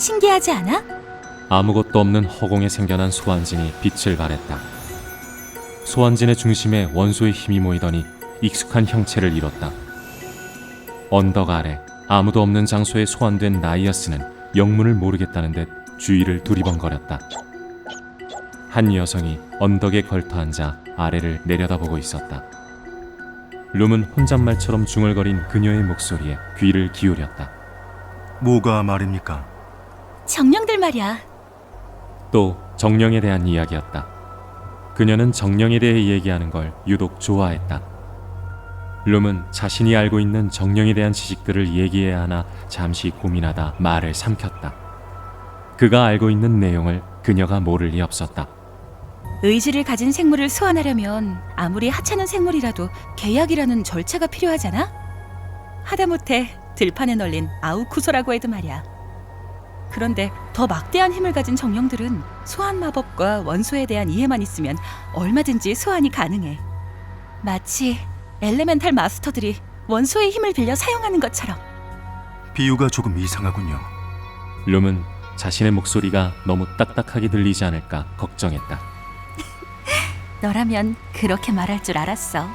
신기하지 않아? 아무것도 없는 허공에 생겨난 소환진이 빛을 발했다. 소환진의 중심에 원소의 힘이 모이더니 익숙한 형체를 잃었다. 언덕 아래 아무도 없는 장소에 소환된 나이아스는 영문을 모르겠다는 듯 주위를 두리번거렸다. 한 여성이 언덕에 걸터앉아 아래를 내려다보고 있었다. 룸은 혼잣말처럼 중얼거린 그녀의 목소리에 귀를 기울였다. 뭐가 말입니까? 정령들 말이야. 또 정령에 대한 이야기였다. 그녀는 정령에 대해 얘기하는 걸 유독 좋아했다. 룸은 자신이 알고 있는 정령에 대한 지식들을 얘기해야 하나 잠시 고민하다 말을 삼켰다. 그가 알고 있는 내용을 그녀가 모를 리 없었다. 의지를 가진 생물을 소환하려면 아무리 하찮은 생물이라도 계약이라는 절차가 필요하잖아? 하다못해 들판에 널린 아우쿠소라고 해도 말이야. 그런데 더 막대한 힘을 가진 정령들은 소환 마법과 원소에 대한 이해만 있으면 얼마든지 소환이 가능해. 마치 엘레멘탈 마스터들이 원소의 힘을 빌려 사용하는 것처럼. 비유가 조금 이상하군요. 룸은 자신의 목소리가 너무 딱딱하게 들리지 않을까 걱정했다. 너라면 그렇게 말할 줄 알았어.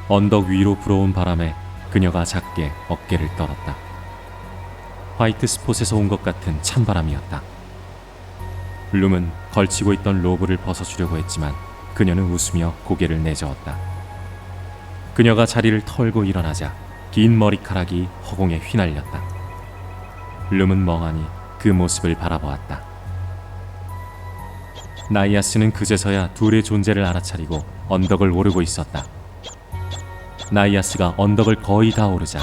언덕 위로 불어온 바람에 그녀가 작게 어깨를 떨었다. 화이트 스폿에서 온 것 같은 찬바람이었다. 룸은 걸치고 있던 로브를 벗어주려고 했지만 그녀는 웃으며 고개를 내저었다. 그녀가 자리를 털고 일어나자 긴 머리카락이 허공에 휘날렸다. 룸은 멍하니 그 모습을 바라보았다. 나이아스는 그제서야 둘의 존재를 알아차리고 언덕을 오르고 있었다. 나이아스가 언덕을 거의 다 오르자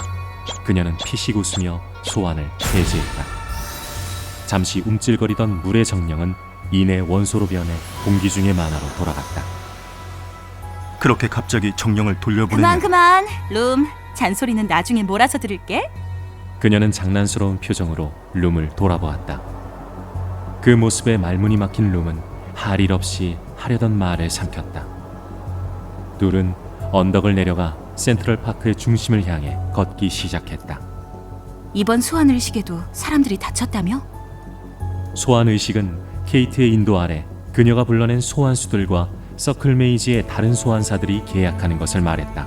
그녀는 피식 웃으며 소환을 해제했다. 잠시 움찔거리던 물의 정령은 이내 원소로 변해 공기 중의 만화로 돌아갔다. 그렇게 갑자기 정령을 돌려보내면 그만. 룸, 잔소리는 나중에 몰아서 들을게. 그녀는 장난스러운 표정으로 룸을 돌아보았다. 그 모습에 말문이 막힌 룸은 할 일 없이 하려던 말을 삼켰다. 둘은 언덕을 내려가 센트럴파크의 중심을 향해 걷기 시작했다. 이번 소환 의식에도 사람들이 다쳤다며? 소환 의식은 케이트의 인도 아래 그녀가 불러낸 소환수들과 서클 메이지의 다른 소환사들이 계약하는 것을 말했다.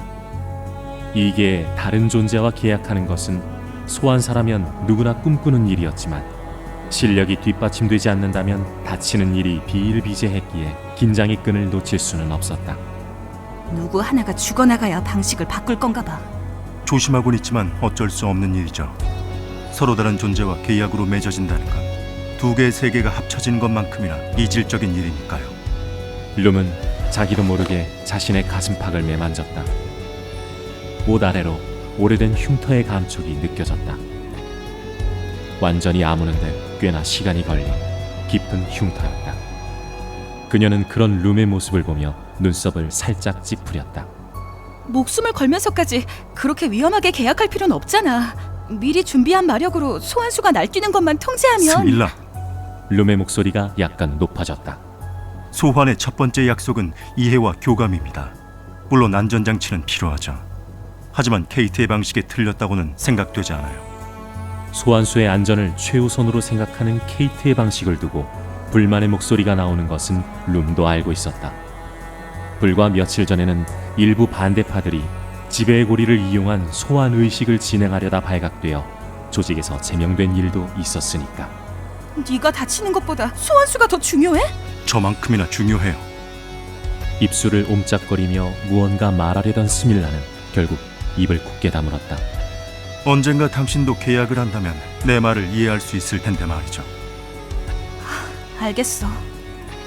이게 다른 존재와 계약하는 것은 소환사라면 누구나 꿈꾸는 일이었지만 실력이 뒷받침되지 않는다면 다치는 일이 비일비재했기에 긴장의 끈을 놓칠 수는 없었다. 누구 하나가 죽어나가야 방식을 바꿀 건가 봐. 조심하곤 있지만 어쩔 수 없는 일이죠. 서로 다른 존재와 계약으로 맺어진다는 건 두 개, 세 개가 합쳐진 것만큼이나 이질적인 일이니까요. 룸은 자기도 모르게 자신의 가슴팍을 매만졌다. 옷 아래로 오래된 흉터의 감촉이 느껴졌다. 완전히 아무는데 꽤나 시간이 걸린 깊은 흉터였다. 그녀는 그런 룸의 모습을 보며 눈썹을 살짝 찌푸렸다. 목숨을 걸면서까지 그렇게 위험하게 계약할 필요는 없잖아. 미리 준비한 마력으로 소환수가 날뛰는 것만 통제하면. 스밀라, 룸의 목소리가 약간 높아졌다. 소환의 첫 번째 약속은 이해와 교감입니다. 물론 안전장치는 필요하죠. 하지만 케이트의 방식에 틀렸다고는 생각되지 않아요. 소환수의 안전을 최우선으로 생각하는 케이트의 방식을 두고 불만의 목소리가 나오는 것은 룸도 알고 있었다. 불과 며칠 전에는 일부 반대파들이 지배의 고리를 이용한 소환 의식을 진행하려다 발각되어 조직에서 제명된 일도 있었으니까. 네가 다치는 것보다 소환수가 더 중요해? 저만큼이나 중요해요. 입술을 옴짝거리며 무언가 말하려던 스밀라는 결국 입을 굳게 다물었다. 언젠가 당신도 계약을 한다면 내 말을 이해할 수 있을 텐데 말이죠. 알겠어.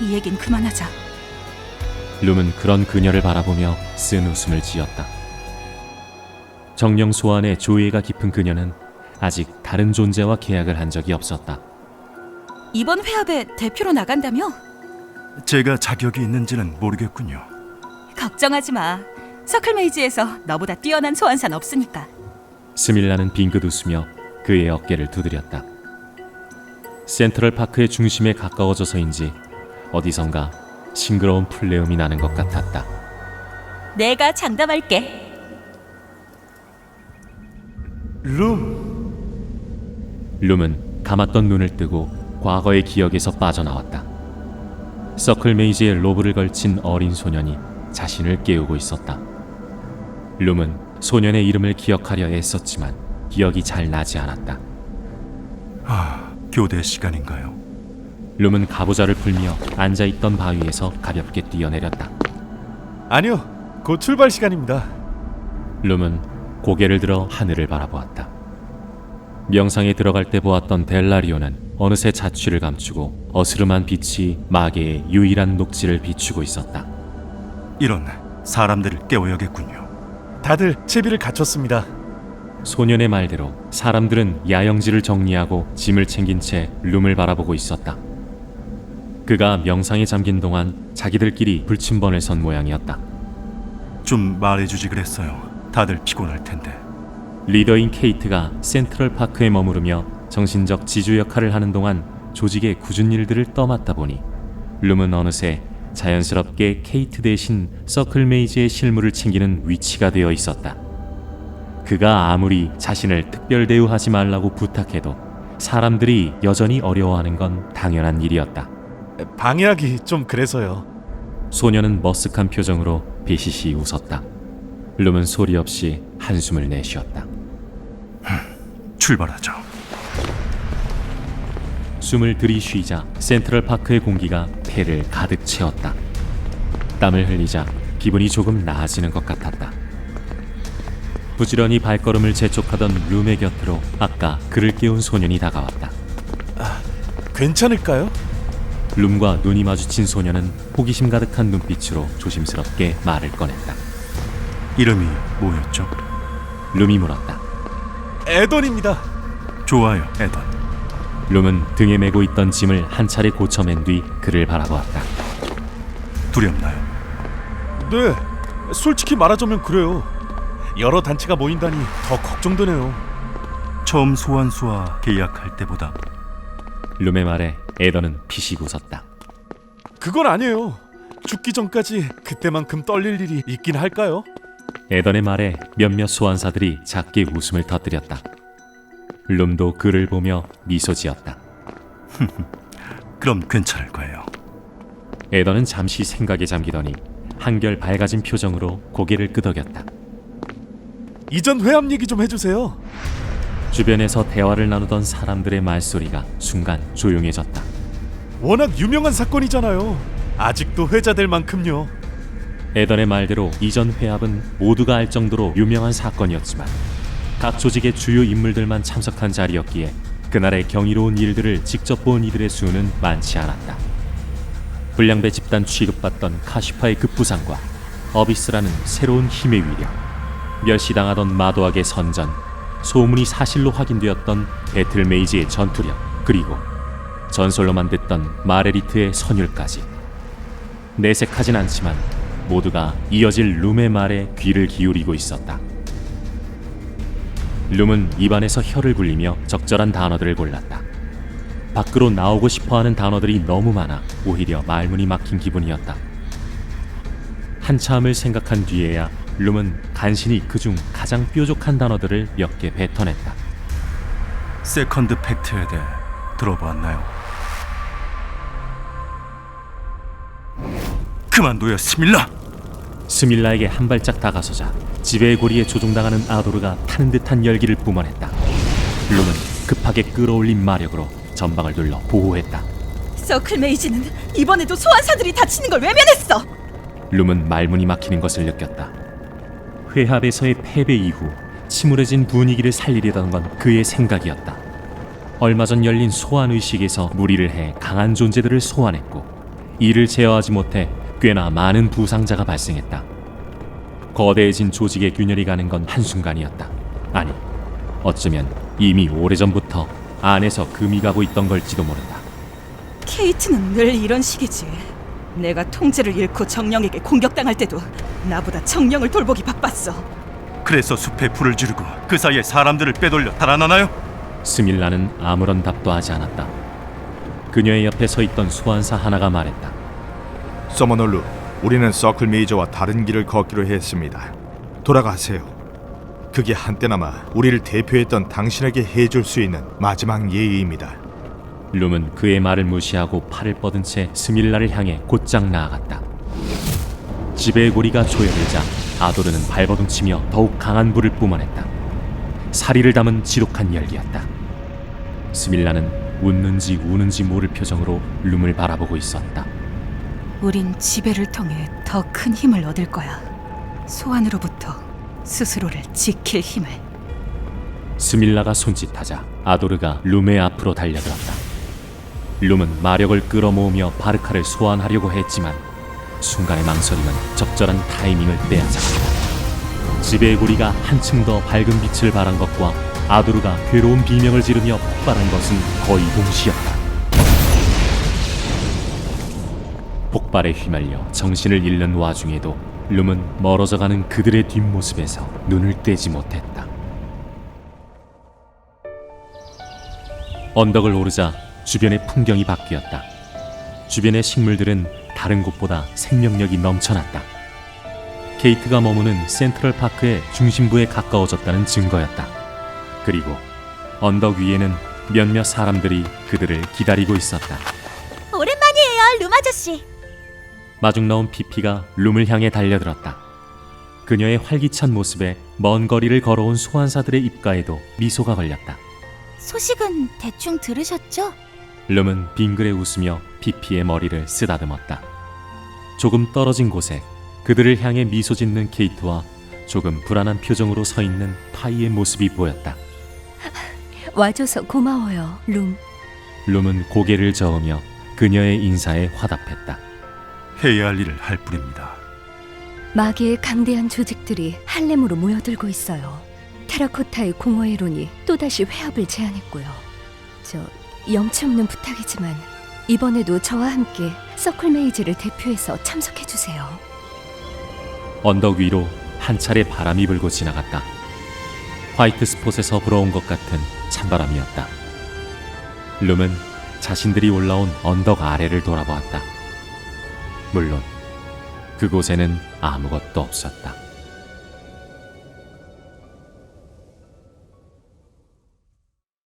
이 얘긴 그만하자. 룸은 그런 그녀를 바라보며 쓴 웃음을 지었다. 정령 소환의 조예가 깊은 그녀는 아직 다른 존재와 계약을 한 적이 없었다. 이번 회합에 대표로 나간다며? 제가 자격이 있는지는 모르겠군요. 걱정하지 마. 서클메이지에서 너보다 뛰어난 소환사는 없으니까. 스밀라는 빙긋 웃으며 그의 어깨를 두드렸다. 센트럴파크의 중심에 가까워져서인지 어디선가 싱그러운 플레음이 나는 것 같았다. 내가 장담할게. 룸! 룸은 감았던 눈을 뜨고 과거의 기억에서 빠져나왔다. 서클 메이즈에 로브를 걸친 어린 소년이 자신을 깨우고 있었다. 룸은 소년의 이름을 기억하려 애썼지만 기억이 잘 나지 않았다. 교대 시간인가요? 룸은 가부좌를 풀며 앉아있던 바위에서 가볍게 뛰어내렸다. 아니요, 곧 출발 시간입니다. 룸은 고개를 들어 하늘을 바라보았다. 명상에 들어갈 때 보았던 델라리오는 어느새 자취를 감추고 어스름한 빛이 마계의 유일한 녹지를 비추고 있었다. 이런, 사람들을 깨워야겠군요. 다들 채비를 갖췄습니다. 소년의 말대로 사람들은 야영지를 정리하고 짐을 챙긴 채 룸을 바라보고 있었다. 그가 명상에 잠긴 동안 자기들끼리 불침번을 선 모양이었다. 좀 말해주지 그랬어요. 다들 피곤할 텐데. 리더인 케이트가 센트럴 파크에 머무르며 정신적 지주 역할을 하는 동안 조직의 굳은 일들을 떠맡다 보니 룸은 어느새 자연스럽게 케이트 대신 서클 메이즈의 실무를 챙기는 위치가 되어 있었다. 그가 아무리 자신을 특별 대우하지 말라고 부탁해도 사람들이 여전히 어려워하는 건 당연한 일이었다. 방해하기 좀 그래서요. 소년은 머쓱한 표정으로 비시시 웃었다. 룸은 소리 없이 한숨을 내쉬었다. 출발하죠. 숨을 들이쉬자 센트럴 파크의 공기가 폐를 가득 채웠다. 땀을 흘리자 기분이 조금 나아지는 것 같았다. 부지런히 발걸음을 재촉하던 룸의 곁으로 아까 그를 깨운 소년이 다가왔다. 괜찮을까요? 룸과 눈이 마주친 소년은 호기심 가득한 눈빛으로 조심스럽게 말을 꺼냈다. 이름이 뭐였죠? 룸이 물었다. 에던입니다. 좋아요, 에던. 룸은 등에 메고 있던 짐을 한 차례 고쳐맨 뒤 그를 바라보았다. 두렵나요? 네, 솔직히 말하자면 그래요. 여러 단체가 모인다니 더 걱정되네요. 처음 소환수와 계약할 때보다. 룸의 말에 에던은 피식 웃었다. 그건 아니에요. 죽기 전까지 그때만큼 떨릴 일이 있긴 할까요? 에던의 말에 몇몇 소환사들이 작게 웃음을 터뜨렸다. 룸도 그를 보며 미소 지었다. 그럼 괜찮을 거예요. 에던은 잠시 생각에 잠기더니 한결 밝아진 표정으로 고개를 끄덕였다. 이전 회합 얘기 좀 해주세요. 주변에서 대화를 나누던 사람들의 말소리가 순간 조용해졌다. 워낙 유명한 사건이잖아요. 아직도 회자될 만큼요. 에던의 말대로 이전 회합은 모두가 알 정도로 유명한 사건이었지만 각 조직의 주요 인물들만 참석한 자리였기에 그날의 경이로운 일들을 직접 본 이들의 수는 많지 않았다. 불량배 집단 취급받던 카시파의 급부상과 어비스라는 새로운 힘의 위력, 멸시당하던 마도학의 선전, 소문이 사실로 확인되었던 배틀메이즈의 전투력, 그리고 전설로만 듣던 마레리트의 선율까지. 내색하진 않지만 모두가 이어질 룸의 말에 귀를 기울이고 있었다. 룸은 입안에서 혀를 굴리며 적절한 단어들을 골랐다. 밖으로 나오고 싶어하는 단어들이 너무 많아 오히려 말문이 막힌 기분이었다. 한참을 생각한 뒤에야 룸은 간신히 그중 가장 뾰족한 단어들을 몇 개 뱉어냈다. 세컨드 팩트에 대해 들어봤나요? 그만둬요, 스밀라! 스밀라에게 한 발짝 다가서자 지배의 고리에 조종당하는 아도르가 타는 듯한 열기를 뿜어냈다. 룸은 급하게 끌어올린 마력으로 전방을 눌러 보호했다. 서클 메이지는 이번에도 소환사들이 다치는 걸 외면했어. 룸은 말문이 막히는 것을 느꼈다. 회합에서의 패배 이후 침울해진 분위기를 살리려던 건 그의 생각이었다. 얼마 전 열린 소환의식에서 무리를 해 강한 존재들을 소환했고 이를 제어하지 못해 꽤나 많은 부상자가 발생했다. 거대해진 조직의 균열이 가는 건 한순간이었다. 아니, 어쩌면 이미 오래전부터 안에서 금이 가고 있던 걸지도 모른다. 케이트는 늘 이런 식이지. 내가 통제를 잃고 정령에게 공격당할 때도 나보다 정령을 돌보기 바빴어. 그래서 숲에 불을 지르고 그 사이에 사람들을 빼돌려 달아나나요? 스밀라는 아무런 답도 하지 않았다. 그녀의 옆에 서 있던 소환사 하나가 말했다. 서머널루, 우리는 서클 메이저와 다른 길을 걷기로 했습니다. 돌아가세요. 그게 한때나마 우리를 대표했던 당신에게 해줄 수 있는 마지막 예의입니다. 룸은 그의 말을 무시하고 팔을 뻗은 채 스밀라를 향해 곧장 나아갔다. 지배의 고리가 조여들자 아도르는 발버둥치며 더욱 강한 불을 뿜어냈다. 사리를 담은 지독한 열기였다. 스밀라는 웃는지 우는지 모를 표정으로 룸을 바라보고 있었다. 우린 지배를 통해 더 큰 힘을 얻을 거야. 소환으로부터 스스로를 지킬 힘을. 스밀라가 손짓하자 아도르가 룸의 앞으로 달려들었다. 룸은 마력을 끌어모으며 바르카를 소환하려고 했지만 순간의 망설임은 적절한 타이밍을 빼앗았다. 지배의 고리가 한층 더 밝은 빛을 발한 것과 아도르가 괴로운 비명을 지르며 폭발한 것은 거의 동시였다. 폭발에 휘말려 정신을 잃는 와중에도 룸은 멀어져가는 그들의 뒷모습에서 눈을 떼지 못했다. 언덕을 오르자 주변의 풍경이 바뀌었다. 주변의 식물들은 다른 곳보다 생명력이 넘쳐났다. 케이트가 머무는 센트럴파크의 중심부에 가까워졌다는 증거였다. 그리고 언덕 위에는 몇몇 사람들이 그들을 기다리고 있었다. 오랜만이에요, 룸 아저씨. 마중 나온 피피가 룸을 향해 달려들었다. 그녀의 활기찬 모습에 먼 거리를 걸어온 소환사들의 입가에도 미소가 걸렸다. 소식은 대충 들으셨죠? 룸은 빙그레 웃으며 피피의 머리를 쓰다듬었다. 조금 떨어진 곳에 그들을 향해 미소 짓는 케이트와 조금 불안한 표정으로 서 있는 파이의 모습이 보였다. 와줘서 고마워요, 룸. 룸은 고개를 저으며 그녀의 인사에 화답했다. 해야 할 일을 할 뿐입니다. 마계의 강대한 조직들이 할렘으로 모여들고 있어요. 테라코타의 공허의론이 또다시 회합을 제안했고요. 염치 없는 부탁이지만 이번에도 저와 함께 서클 메이지를 대표해서 참석해주세요. 언덕 위로 한 차례 바람이 불고 지나갔다. 화이트 스폿에서 불어온 것 같은 찬바람이었다. 룸은 자신들이 올라온 언덕 아래를 돌아보았다. 물론 그곳에는 아무것도 없었다.